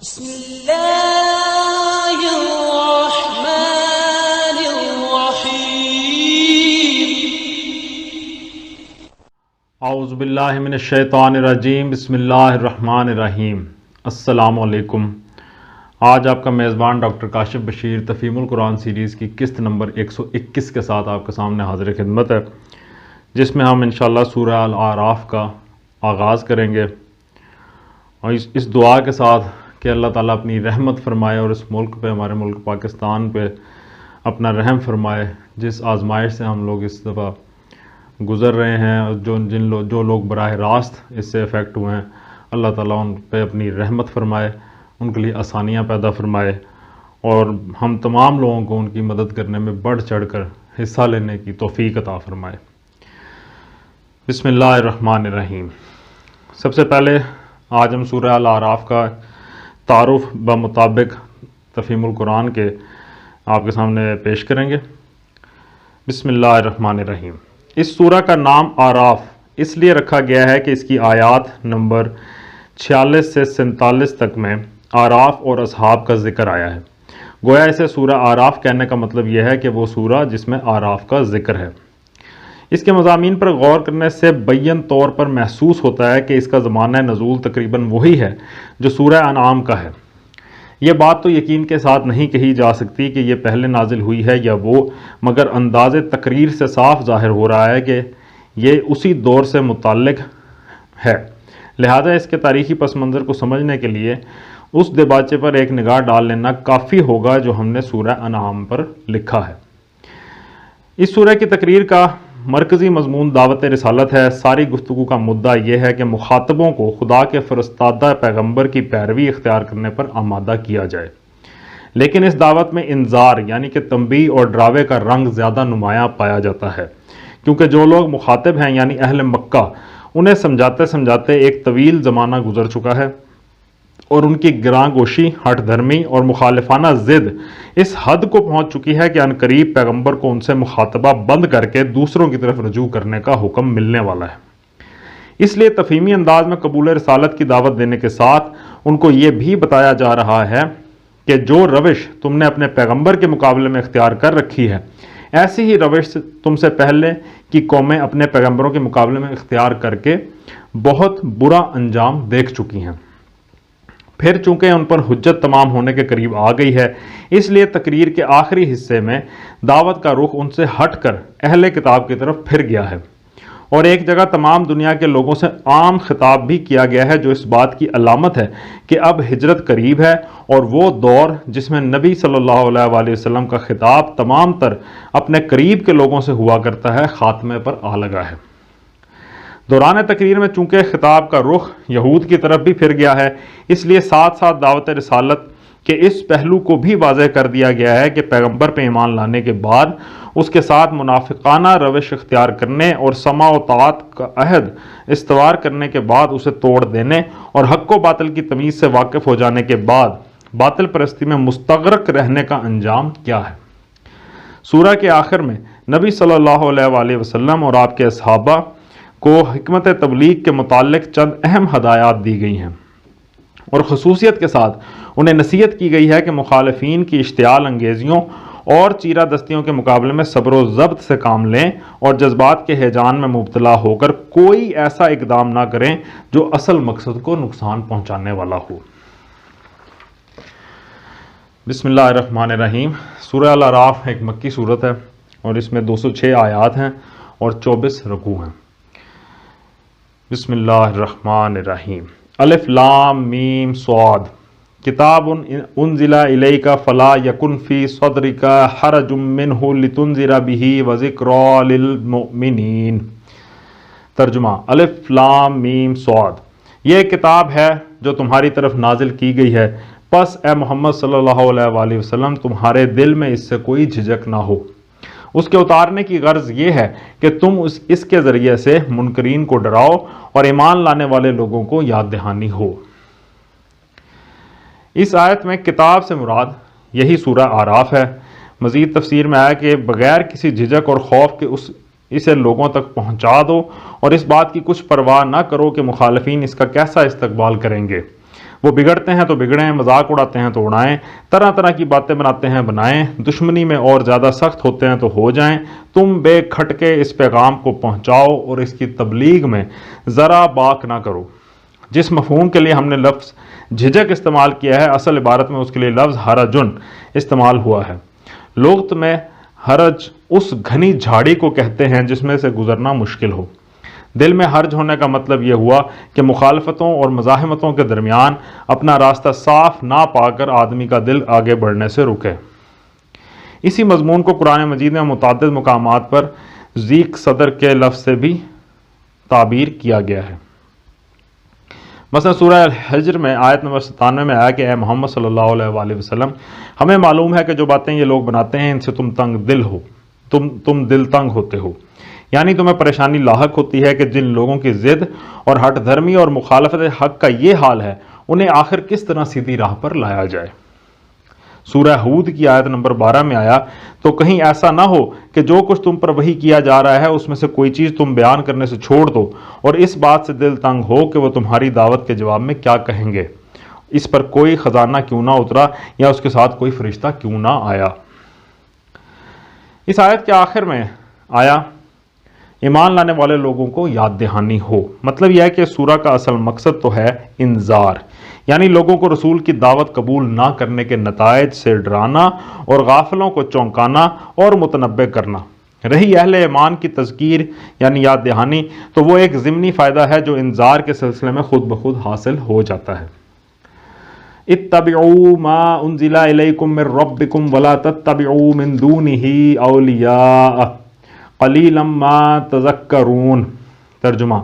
بسم اللہ الرحمن الرحیم اعوذ باللہ من الشیطان الرجیم بسم اللہ الرحمن الرحیم۔ السلام علیکم۔ آج آپ کا میزبان ڈاکٹر کاشف بشیر تفہیم القرآن سیریز کی قسط نمبر 121 کے ساتھ آپ کے سامنے حاضر خدمت ہے، جس میں ہم انشاءاللہ سورہ الاعراف کا آغاز کریں گے، اور اس دعا کے ساتھ کہ اللہ تعالیٰ اپنی رحمت فرمائے اور اس ملک پہ، ہمارے ملک پاکستان پہ اپنا رحم فرمائے، جس آزمائش سے ہم لوگ اس دفعہ گزر رہے ہیں، اور جو لوگ براہ راست اس سے افیکٹ ہوئے ہیں، اللہ تعالیٰ ان پہ اپنی رحمت فرمائے، ان کے لیے آسانیاں پیدا فرمائے، اور ہم تمام لوگوں کو ان کی مدد کرنے میں بڑھ چڑھ کر حصہ لینے کی توفیق عطا فرمائے۔ بسم اللہ الرحمن الرحیم۔ سب سے پہلے آج ہم سورہ الاعراف کا تعارف بمطابق تفہیم القرآن کے آپ کے سامنے پیش کریں گے۔ بسم اللہ الرحمن الرحیم۔ اس سورہ کا نام اعراف اس لیے رکھا گیا ہے کہ اس کی آیات نمبر 46 سے 47 تک میں اعراف اور اصحاب کا ذکر آیا ہے۔ گویا اسے سورہ اعراف کہنے کا مطلب یہ ہے کہ وہ سورہ جس میں اعراف کا ذکر ہے۔ اس کے مضامین پر غور کرنے سے بیان طور پر محسوس ہوتا ہے کہ اس کا زمانہ نزول تقریباً وہی ہے جو سورہ انعام کا ہے۔ یہ بات تو یقین کے ساتھ نہیں کہی جا سکتی کہ یہ پہلے نازل ہوئی ہے یا وہ، مگر انداز تقریر سے صاف ظاہر ہو رہا ہے کہ یہ اسی دور سے متعلق ہے۔ لہذا اس کے تاریخی پس منظر کو سمجھنے کے لیے اس دباچے پر ایک نگاہ ڈال لینا کافی ہوگا جو ہم نے سورہ انعام پر لکھا ہے۔ اس سورہ کی تقریر کا مرکزی مضمون دعوت رسالت ہے۔ ساری گفتگو کا مدعا یہ ہے کہ مخاطبوں کو خدا کے فرستادہ پیغمبر کی پیروی اختیار کرنے پر آمادہ کیا جائے، لیکن اس دعوت میں انذار یعنی کہ تنبیہ اور ڈراوے کا رنگ زیادہ نمایاں پایا جاتا ہے، کیونکہ جو لوگ مخاطب ہیں یعنی اہل مکہ، انہیں سمجھاتے سمجھاتے ایک طویل زمانہ گزر چکا ہے، اور ان کی گراں گوشی، ہٹ دھرمی اور مخالفانہ ضد اس حد کو پہنچ چکی ہے کہ عنقریب پیغمبر کو ان سے مخاطبہ بند کر کے دوسروں کی طرف رجوع کرنے کا حکم ملنے والا ہے۔ اس لیے تفہیمی انداز میں قبول رسالت کی دعوت دینے کے ساتھ ان کو یہ بھی بتایا جا رہا ہے کہ جو روش تم نے اپنے پیغمبر کے مقابلے میں اختیار کر رکھی ہے، ایسی ہی روش تم سے پہلے کی قومیں اپنے پیغمبروں کے مقابلے میں اختیار کر کے بہت برا انجام دیکھ چکی ہیں۔ پھر چونکہ ان پر حجت تمام ہونے کے قریب آ گئی ہے، اس لیے تقریر کے آخری حصے میں دعوت کا رخ ان سے ہٹ کر اہل کتاب کی طرف پھر گیا ہے، اور ایک جگہ تمام دنیا کے لوگوں سے عام خطاب بھی کیا گیا ہے، جو اس بات کی علامت ہے کہ اب ہجرت قریب ہے، اور وہ دور جس میں نبی صلی اللہ علیہ وآلہ وسلم کا خطاب تمام تر اپنے قریب کے لوگوں سے ہوا کرتا ہے، خاتمے پر آ لگا ہے۔ دوران تقریر میں چونکہ خطاب کا رخ یہود کی طرف بھی پھر گیا ہے، اس لیے ساتھ ساتھ دعوت رسالت کے اس پہلو کو بھی واضح کر دیا گیا ہے کہ پیغمبر پہ ایمان لانے کے بعد اس کے ساتھ منافقانہ روش اختیار کرنے اور سماع و طاعت کا عہد استوار کرنے کے بعد اسے توڑ دینے اور حق و باطل کی تمیز سے واقف ہو جانے کے بعد باطل پرستی میں مستغرق رہنے کا انجام کیا ہے۔ سورہ کے آخر میں نبی صلی اللہ علیہ وآلہ وسلم اور آپ کے صحابہ کو حکمت تبلیغ کے متعلق چند اہم ہدایات دی گئی ہیں، اور خصوصیت کے ساتھ انہیں نصیحت کی گئی ہے کہ مخالفین کی اشتعال انگیزیوں اور چیرہ دستیوں کے مقابلے میں صبر و ضبط سے کام لیں، اور جذبات کے ہیجان میں مبتلا ہو کر کوئی ایسا اقدام نہ کریں جو اصل مقصد کو نقصان پہنچانے والا ہو۔ بسم اللہ الرحمن الرحیم۔ سورہ الاعراف ایک مکی صورت ہے، اور اس میں 206 آیات ہیں اور 24 رکوع ہیں۔ بسم اللہ الرحمن الرحیم۔ الف لام میم صاد، کتاب انزل الیک فلا یکن فی صدرک حرج منہ لتنذر بہ وذکری للمؤمنین۔ ترجمہ: الف لام میم صاد، یہ کتاب ہے جو تمہاری طرف نازل کی گئی ہے، پس اے محمد صلی اللہ علیہ وآلہ وسلم تمہارے دل میں اس سے کوئی جھجک نہ ہو۔ اس کے اتارنے کی غرض یہ ہے کہ تم اس کے ذریعے سے منکرین کو ڈراؤ اور ایمان لانے والے لوگوں کو یاد دہانی ہو۔ اس آیت میں کتاب سے مراد یہی سورہ اعراف ہے۔ مزید تفسیر میں آیا کہ بغیر کسی جھجک اور خوف کے اسے لوگوں تک پہنچا دو، اور اس بات کی کچھ پرواہ نہ کرو کہ مخالفین اس کا کیسا استقبال کریں گے۔ وہ بگڑتے ہیں تو بگڑیں، مذاق اڑاتے ہیں تو اڑائیں، طرح طرح کی باتیں بناتے ہیں بنائیں، دشمنی میں اور زیادہ سخت ہوتے ہیں تو ہو جائیں، تم بے کھٹکے اس پیغام کو پہنچاؤ اور اس کی تبلیغ میں ذرا باک نہ کرو۔ جس مفہوم کے لیے ہم نے لفظ جھجک استعمال کیا ہے، اصل عبارت میں اس کے لیے لفظ حرجن استعمال ہوا ہے۔ لغت میں حرج اس گھنی جھاڑی کو کہتے ہیں جس میں سے گزرنا مشکل ہو۔ دل میں حرج ہونے کا مطلب یہ ہوا کہ مخالفتوں اور مزاحمتوں کے درمیان اپنا راستہ صاف نہ پا کر آدمی کا دل آگے بڑھنے سے رکے۔ اسی مضمون کو قرآن مجید میں متعدد مقامات پر ضیق صدر کے لفظ سے بھی تعبیر کیا گیا ہے۔ مثلا سورہ الحجر میں آیت نمبر 97 میں آیا کہ اے محمد صلی اللہ علیہ وآلہ وسلم، ہمیں معلوم ہے کہ جو باتیں یہ لوگ بناتے ہیں ان سے تم تنگ دل ہو، تم دل تنگ ہوتے ہو، یعنی تمہیں پریشانی لاحق ہوتی ہے کہ جن لوگوں کی ضد اور ہٹ دھرمی اور مخالفت حق کا یہ حال ہے، انہیں آخر کس طرح سیدھی راہ پر لایا جائے۔ سورہ ہود کی آیت نمبر 12 میں آیا تو کہیں ایسا نہ ہو کہ جو کچھ تم پر وحی کیا جا رہا ہے اس میں سے کوئی چیز تم بیان کرنے سے چھوڑ دو اور اس بات سے دل تنگ ہو کہ وہ تمہاری دعوت کے جواب میں کیا کہیں گے، اس پر کوئی خزانہ کیوں نہ اترا یا اس کے ساتھ کوئی فرشتہ کیوں نہ آیا۔ اس آیت کے آخر میں آیا ایمان لانے والے لوگوں کو یاد دہانی ہو، مطلب یہ ہے کہ سورہ کا اصل مقصد تو ہے انذار، یعنی لوگوں کو رسول کی دعوت قبول نہ کرنے کے نتائج سے ڈرانا اور غافلوں کو چونکانا اور متنبہ کرنا۔ رہی اہل ایمان کی تذکیر یعنی یاد دہانی تو وہ ایک ضمنی فائدہ ہے جو انذار کے سلسلے میں خود بخود حاصل ہو جاتا ہے۔ اتبعوا ما انزل الیکم من ربکم ولا تتبعوا من دونہ اولیاء قلیلا ما تذکرون۔ ترجمہ،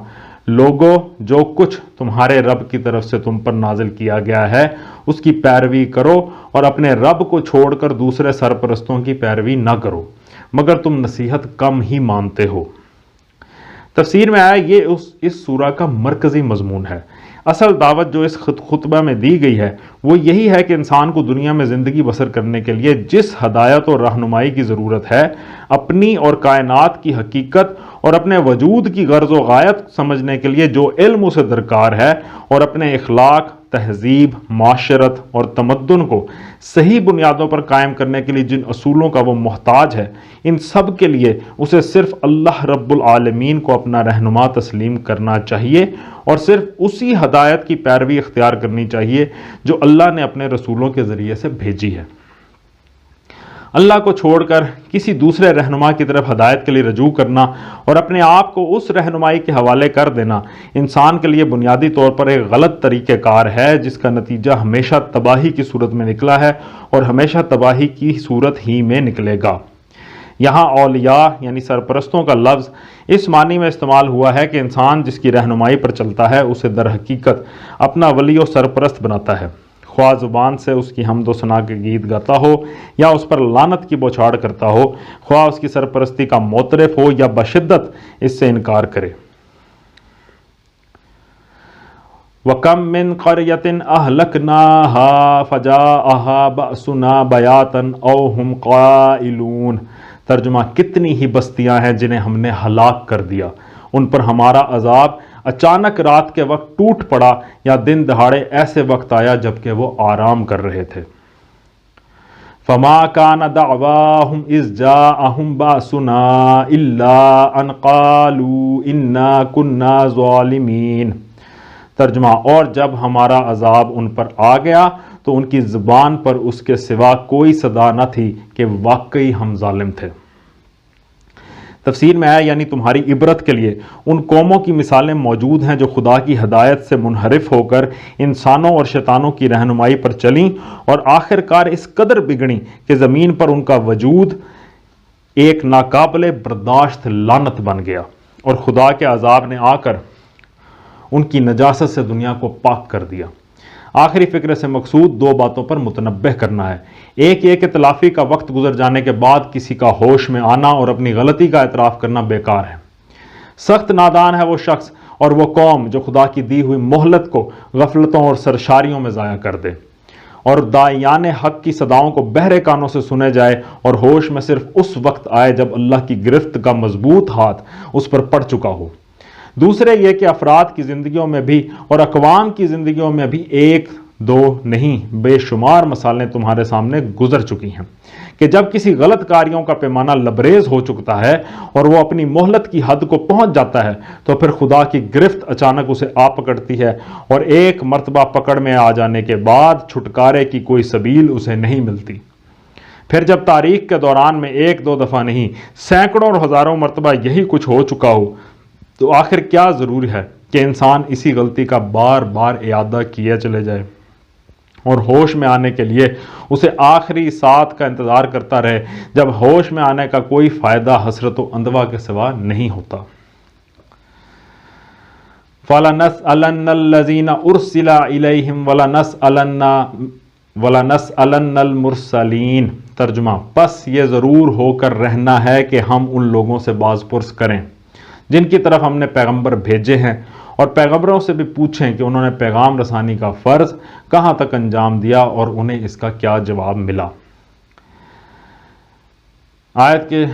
لوگو جو کچھ تمہارے رب کی طرف سے تم پر نازل کیا گیا ہے اس کی پیروی کرو اور اپنے رب کو چھوڑ کر دوسرے سرپرستوں کی پیروی نہ کرو مگر تم نصیحت کم ہی مانتے ہو۔ تفسیر میں آیا یہ اس سورہ کا مرکزی مضمون ہے۔ اصل دعوت جو اس خطبہ میں دی گئی ہے وہ یہی ہے کہ انسان کو دنیا میں زندگی بسر کرنے کے لیے جس ہدایت اور رہنمائی کی ضرورت ہے، اپنی اور کائنات کی حقیقت اور اپنے وجود کی غرض و غایت سمجھنے کے لیے جو علم اسے درکار ہے اور اپنے اخلاق، تہذیب، معاشرت اور تمدن کو صحیح بنیادوں پر قائم کرنے کے لیے جن اصولوں کا وہ محتاج ہے، ان سب کے لیے اسے صرف اللہ رب العالمین کو اپنا رہنما تسلیم کرنا چاہیے اور صرف اسی ہدایت کی پیروی اختیار کرنی چاہیے جو اللہ نے اپنے رسولوں کے ذریعے سے بھیجی ہے۔ اللہ کو چھوڑ کر کسی دوسرے رہنما کی طرف ہدایت کے لیے رجوع کرنا اور اپنے آپ کو اس رہنمائی کے حوالے کر دینا انسان کے لیے بنیادی طور پر ایک غلط طریقہ کار ہے جس کا نتیجہ ہمیشہ تباہی کی صورت میں نکلا ہے اور ہمیشہ تباہی کی صورت ہی میں نکلے گا۔ یہاں اولیاء یعنی سرپرستوں کا لفظ اس معنی میں استعمال ہوا ہے کہ انسان جس کی رہنمائی پر چلتا ہے اسے در حقیقت اپنا ولی و سرپرست بناتا ہے، خواہ زبان سے اس کی حمد و ثنا کے گیت گاتا ہو یا اس پر لعنت کی بوچھاڑ کرتا ہو، خواہ اس کی سرپرستی کا معترف ہو یا بشدت اس سے انکار کرے۔ وَكَمْ مِنْ قَرْيَةٍ أَهْلَكْنَاهَا فَجَاءَهَا بَأْسُنَا بَيَاتًا أَوْ هُمْ قَائِلُونَ۔ ترجمہ، کتنی ہی بستیاں ہیں جنہیں ہم نے ہلاک کر دیا، ان پر ہمارا عذاب اچانک رات کے وقت ٹوٹ پڑا یا دن دہاڑے ایسے وقت آیا جبکہ وہ آرام کر رہے تھے۔ فَمَا كَانَ دَعْوَاهُمْ إِذْ جَاءَهُمْ بَأْسُنَا إِلَّا أَنْ قَالُوا إِنَّا كُنَّا ظَالِمِينَ۔ ترجمہ، اور جب ہمارا عذاب ان پر آ گیا تو ان کی زبان پر اس کے سوا کوئی صدا نہ تھی کہ واقعی ہم ظالم تھے۔ تفسیر میں آیا یعنی تمہاری عبرت کے لیے ان قوموں کی مثالیں موجود ہیں جو خدا کی ہدایت سے منحرف ہو کر انسانوں اور شیطانوں کی رہنمائی پر چلیں اور آخر کار اس قدر بگڑیں کہ زمین پر ان کا وجود ایک ناقابل برداشت لعنت بن گیا اور خدا کے عذاب نے آ کر ان کی نجاست سے دنیا کو پاک کر دیا۔ آخری فکرے سے مقصود دو باتوں پر متنبہ کرنا ہے۔ ایک یہ کہ تلافی کا وقت گزر جانے کے بعد کسی کا ہوش میں آنا اور اپنی غلطی کا اعتراف کرنا بیکار ہے۔ سخت نادان ہے وہ شخص اور وہ قوم جو خدا کی دی ہوئی مہلت کو غفلتوں اور سرشاریوں میں ضائع کر دے اور داعیان حق کی صداؤں کو بہرے کانوں سے سنے جائے اور ہوش میں صرف اس وقت آئے جب اللہ کی گرفت کا مضبوط ہاتھ اس پر پڑ چکا ہو۔ دوسرے یہ کہ افراد کی زندگیوں میں بھی اور اقوام کی زندگیوں میں بھی ایک دو نہیں بے شمار مثالیں تمہارے سامنے گزر چکی ہیں کہ جب کسی غلط کاریوں کا پیمانہ لبریز ہو چکتا ہے اور وہ اپنی مہلت کی حد کو پہنچ جاتا ہے تو پھر خدا کی گرفت اچانک اسے آ پکڑتی ہے اور ایک مرتبہ پکڑ میں آ جانے کے بعد چھٹکارے کی کوئی سبیل اسے نہیں ملتی۔ پھر جب تاریخ کے دوران میں ایک دو دفعہ نہیں سینکڑوں اور ہزاروں مرتبہ یہی کچھ ہو چکا ہو تو آخر کیا ضروری ہے کہ انسان اسی غلطی کا بار بار اعادہ کیے چلے جائے اور ہوش میں آنے کے لیے اسے آخری ساتھ کا انتظار کرتا رہے جب ہوش میں آنے کا کوئی فائدہ حسرت و اندوا کے سوا نہیں ہوتا۔ فَلَنَسْأَلَنَّ الَّذِينَ أُرْسِلَ إِلَيْهِمْ وَلَنَسْأَلَنَّ الْمُرْسَلِينَ۔ ترجمہ، پس یہ ضرور ہو کر رہنا ہے کہ ہم ان لوگوں سے باز پرس کریں جن کی طرف ہم نے پیغمبر بھیجے ہیں، اور پیغمبروں سے بھی پوچھیں کہ انہوں نے پیغام رسانی کا فرض کہاں تک انجام دیا اور انہیں اس کا کیا جواب ملا۔ آیت کے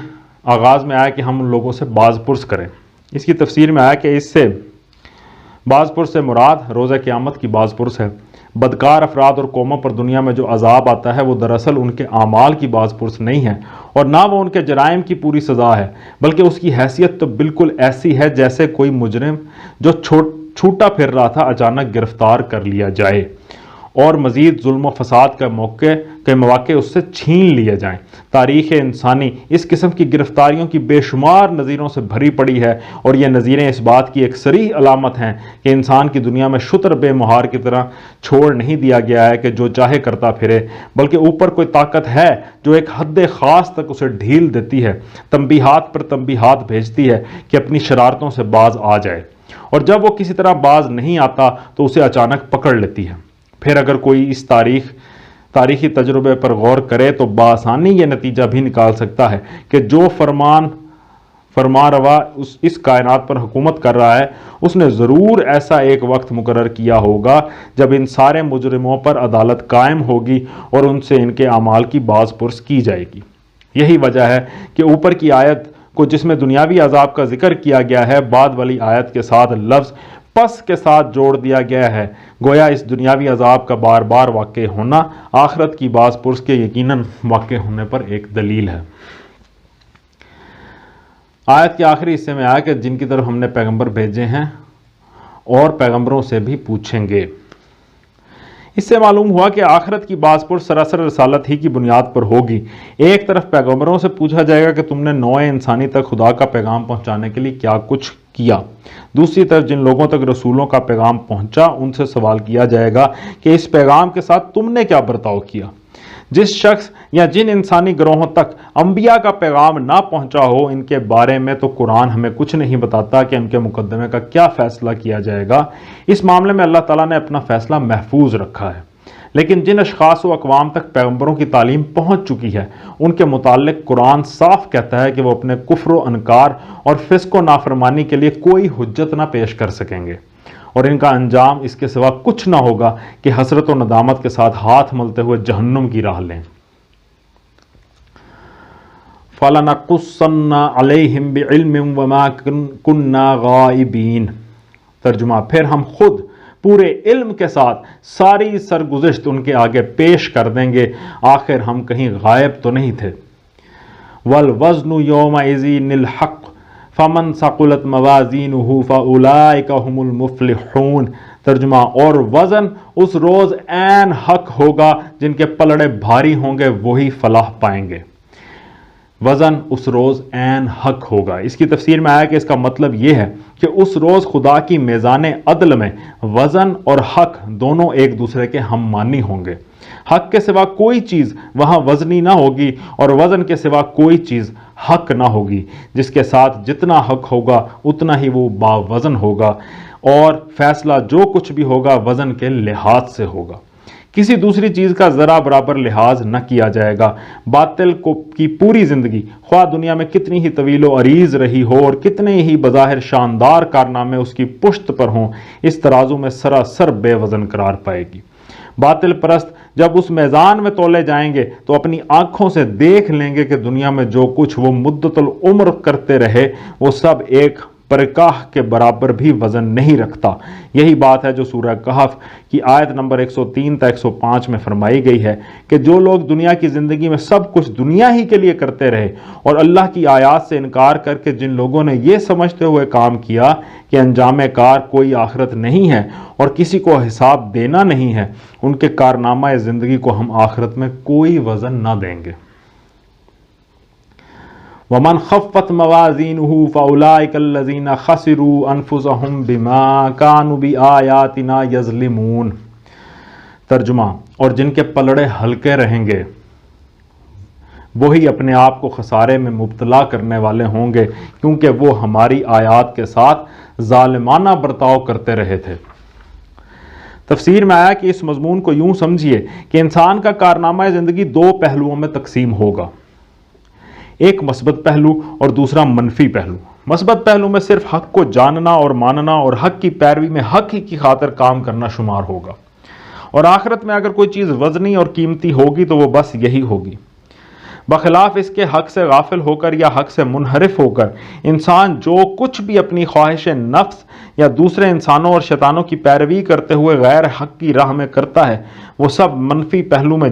آغاز میں آیا کہ ہم ان لوگوں سے باز پرس کریں۔ اس کی تفسیر میں آیا کہ اس سے باز پرس سے مراد روزہ قیامت کی باز پرس ہے۔ بدکار افراد اور قوموں پر دنیا میں جو عذاب آتا ہے وہ دراصل ان کے اعمال کی باز پرس نہیں ہے اور نہ وہ ان کے جرائم کی پوری سزا ہے، بلکہ اس کی حیثیت تو بالکل ایسی ہے جیسے کوئی مجرم جو چھوٹا پھر رہا تھا اچانک گرفتار کر لیا جائے اور مزید ظلم و فساد کے مواقع اس سے چھین لیے جائیں۔ تاریخ انسانی اس قسم کی گرفتاریوں کی بے شمار نظیروں سے بھری پڑی ہے، اور یہ نظیریں اس بات کی ایک صریح علامت ہیں کہ انسان کی دنیا میں شتر بے مہار کی طرح چھوڑ نہیں دیا گیا ہے کہ جو چاہے کرتا پھرے، بلکہ اوپر کوئی طاقت ہے جو ایک حد خاص تک اسے ڈھیل دیتی ہے، تنبیہات پر تنبیہات بھیجتی ہے کہ اپنی شرارتوں سے باز آ جائے، اور جب وہ کسی طرح باز نہیں آتا تو اسے اچانک پکڑ لیتی ہے۔ پھر اگر کوئی اس تاریخی تجربے پر غور کرے تو بآسانی یہ نتیجہ بھی نکال سکتا ہے کہ جو فرما روا اس کائنات پر حکومت کر رہا ہے اس نے ضرور ایسا ایک وقت مقرر کیا ہوگا جب ان سارے مجرموں پر عدالت قائم ہوگی اور ان سے ان کے اعمال کی باز پرس کی جائے گی۔ یہی وجہ ہے کہ اوپر کی آیت کو جس میں دنیاوی عذاب کا ذکر کیا گیا ہے بعد والی آیت کے ساتھ لفظ پس کے ساتھ جوڑ دیا گیا ہے، گویا اس دنیاوی عذاب کا بار بار واقع ہونا آخرت کی باز پرس کے یقیناً واقع ہونے پر ایک دلیل ہے۔ آیت کے آخری حصے میں آیا کہ جن کی طرف ہم نے پیغمبر بھیجے ہیں اور پیغمبروں سے بھی پوچھیں گے۔ اس سے معلوم ہوا کہ آخرت کی باز پرس سراسر رسالت ہی کی بنیاد پر ہوگی۔ ایک طرف پیغمبروں سے پوچھا جائے گا کہ تم نے نوع انسانی تک خدا کا پیغام پہنچانے کے لیے کیا کچھ کیا، دوسری طرف جن لوگوں تک رسولوں کا پیغام پہنچا ان سے سوال کیا جائے گا کہ اس پیغام کے ساتھ تم نے کیا برتاؤ کیا۔ جس شخص یا جن انسانی گروہوں تک انبیاء کا پیغام نہ پہنچا ہو ان کے بارے میں تو قرآن ہمیں کچھ نہیں بتاتا کہ ان کے مقدمے کا کیا فیصلہ کیا جائے گا۔ اس معاملے میں اللہ تعالیٰ نے اپنا فیصلہ محفوظ رکھا ہے، لیکن جن اشخاص و اقوام تک پیغمبروں کی تعلیم پہنچ چکی ہے ان کے متعلق قرآن صاف کہتا ہے کہ وہ اپنے کفر و انکار اور فسق و نافرمانی کے لیے کوئی حجت نہ پیش کر سکیں گے، اور ان کا انجام اس کے سوا کچھ نہ ہوگا کہ حسرت و ندامت کے ساتھ ہاتھ ملتے ہوئے جہنم کی راہ لیں۔ فَلَنَقُصَّنَّ عَلَيْهِمْ بِعِلْمٍ وَمَا كُنَّا غَائِبِينَ۔ ترجمہ، پھر ہم خود پورے علم کے ساتھ ساری سرگزشت ان کے آگے پیش کر دیں گے، آخر ہم کہیں غائب تو نہیں تھے۔ وَالْوَزْنُ يَوْمَئِذٍ الْحَقُّ فَمَنْ ثَقُلَتْ مَوَازِينُهُ فَأُولَئِكَ هُمُ الْمُفْلِحُونَ۔ ترجمہ، اور وزن اس روز عین حق ہوگا، جن کے پلڑے بھاری ہوں گے وہی فلاح پائیں گے۔ وزن اس روز عین حق ہوگا، اس کی تفسیر میں آیا کہ اس کا مطلب یہ ہے کہ اس روز خدا کی میزان عدل میں وزن اور حق دونوں ایک دوسرے کے ہم مانی ہوں گے۔ حق کے سوا کوئی چیز وہاں وزنی نہ ہوگی اور وزن کے سوا کوئی چیز حق نہ ہوگی، جس کے ساتھ جتنا حق ہوگا اتنا ہی وہ باوزن ہوگا، اور فیصلہ جو کچھ بھی ہوگا وزن کے لحاظ سے ہوگا، کسی دوسری چیز کا ذرا برابر لحاظ نہ کیا جائے گا۔ باطل کی پوری زندگی خواہ دنیا میں کتنی ہی طویل و عریض رہی ہو اور کتنے ہی بظاہر شاندار کارنامے اس کی پشت پر ہوں، اس ترازو میں سراسر بے وزن قرار پائے گی۔ باطل پرست جب اس میزان میں تولے جائیں گے تو اپنی آنکھوں سے دیکھ لیں گے کہ دنیا میں جو کچھ وہ مدت العمر کرتے رہے وہ سب ایک پرکاہ کے برابر بھی وزن نہیں رکھتا۔ یہی بات ہے جو سورہ کہف کی آیت نمبر 103 تا 105 میں فرمائی گئی ہے کہ جو لوگ دنیا کی زندگی میں سب کچھ دنیا ہی کے لیے کرتے رہے اور اللہ کی آیات سے انکار کر کے جن لوگوں نے یہ سمجھتے ہوئے کام کیا کہ انجام کار کوئی آخرت نہیں ہے اور کسی کو حساب دینا نہیں ہے، ان کے کارنامہ زندگی کو ہم آخرت میں کوئی وزن نہ دیں گے۔ وَمَنْ خَفَّتْ مَوَازِينُهُ فَأُولَٰئِكَ الَّذِينَ خَسِرُوا أَنفُسَهُمْ بِمَا كَانُوا بِآيَاتِنَا يَظْلِمُونَ۔ ترجمہ، اور جن کے پلڑے ہلکے رہیں گے وہی اپنے آپ کو خسارے میں مبتلا کرنے والے ہوں گے، کیونکہ وہ ہماری آیات کے ساتھ ظالمانہ برتاؤ کرتے رہے تھے۔ تفسیر میں آیا کہ اس مضمون کو یوں سمجھیے کہ انسان کا کارنامہ زندگی دو پہلوؤں میں تقسیم ہوگا، ایک مثبت پہلو اور دوسرا منفی پہلو۔ مثبت پہلو میں صرف حق کو جاننا اور ماننا اور حق کی پیروی میں حق ہی کی خاطر کام کرنا شمار ہوگا، اور آخرت میں اگر کوئی چیز وزنی اور قیمتی ہوگی تو وہ بس یہی ہوگی۔ بخلاف اس کے حق سے غافل ہو کر یا حق سے منحرف ہو کر انسان جو کچھ بھی اپنی خواہش نفس یا دوسرے انسانوں اور شیطانوں کی پیروی کرتے ہوئے غیر حق کی راہ میں کرتا ہے، وہ سب منفی پہلو میں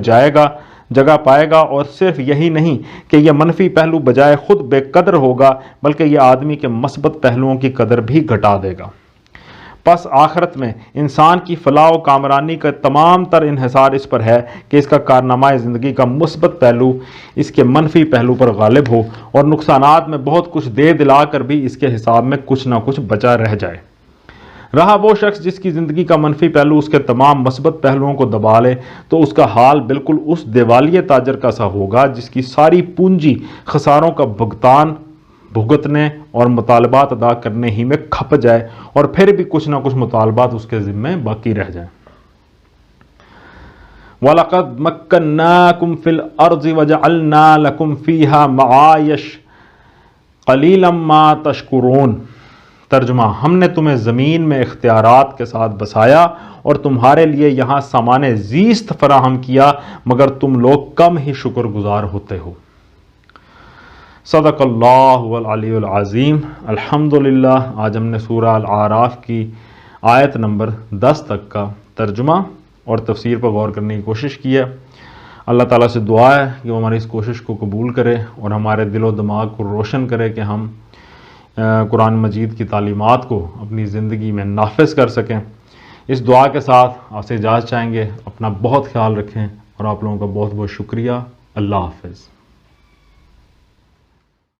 جگہ پائے گا، اور صرف یہی نہیں کہ یہ منفی پہلو بجائے خود بے قدر ہوگا بلکہ یہ آدمی کے مثبت پہلوؤں کی قدر بھی گھٹا دے گا۔ پس آخرت میں انسان کی فلاح و کامرانی کا تمام تر انحصار اس پر ہے کہ اس کا کارنامہ زندگی کا مثبت پہلو اس کے منفی پہلو پر غالب ہو اور نقصانات میں بہت کچھ دے دلا کر بھی اس کے حساب میں کچھ نہ کچھ بچا رہ جائے۔ رہا وہ شخص جس کی زندگی کا منفی پہلو اس کے تمام مثبت پہلوؤں کو دبا لے تو اس کا حال بالکل اس دیوالیے تاجر کا سا ہوگا جس کی ساری پونجی خساروں کا بھگتنے اور مطالبات ادا کرنے ہی میں کھپ جائے اور پھر بھی کچھ نہ کچھ مطالبات اس کے ذمے باقی رہ جائیں۔ وَلَقَدْ مَكَّنَّاكُمْ فِي الْأَرْضِ وَجَعَلْنَا لَكُمْ فِيهَا مَعَائِشَ قَلِيلًا مَا تَشْكُرُونَ۔ ترجمہ، ہم نے تمہیں زمین میں اختیارات کے ساتھ بسایا اور تمہارے لیے یہاں سامان زیست فراہم کیا، مگر تم لوگ کم ہی شکر گزار ہوتے ہو۔ صدق اللہ العلی العظیم۔ الحمدللہ، آج ہم نے سورہ الاعراف کی آیت نمبر 10 تک کا ترجمہ اور تفسیر پر غور کرنے کی کوشش کی ہے۔ اللہ تعالیٰ سے دعا ہے کہ وہ ہماری اس کوشش کو قبول کرے اور ہمارے دل و دماغ کو روشن کرے کہ ہم قرآن مجید کی تعلیمات کو اپنی زندگی میں نافذ کر سکیں۔ اس دعا کے ساتھ آپ سے اجازت چاہیں گے۔ اپنا بہت خیال رکھیں اور آپ لوگوں کا بہت بہت شکریہ۔ اللہ حافظ۔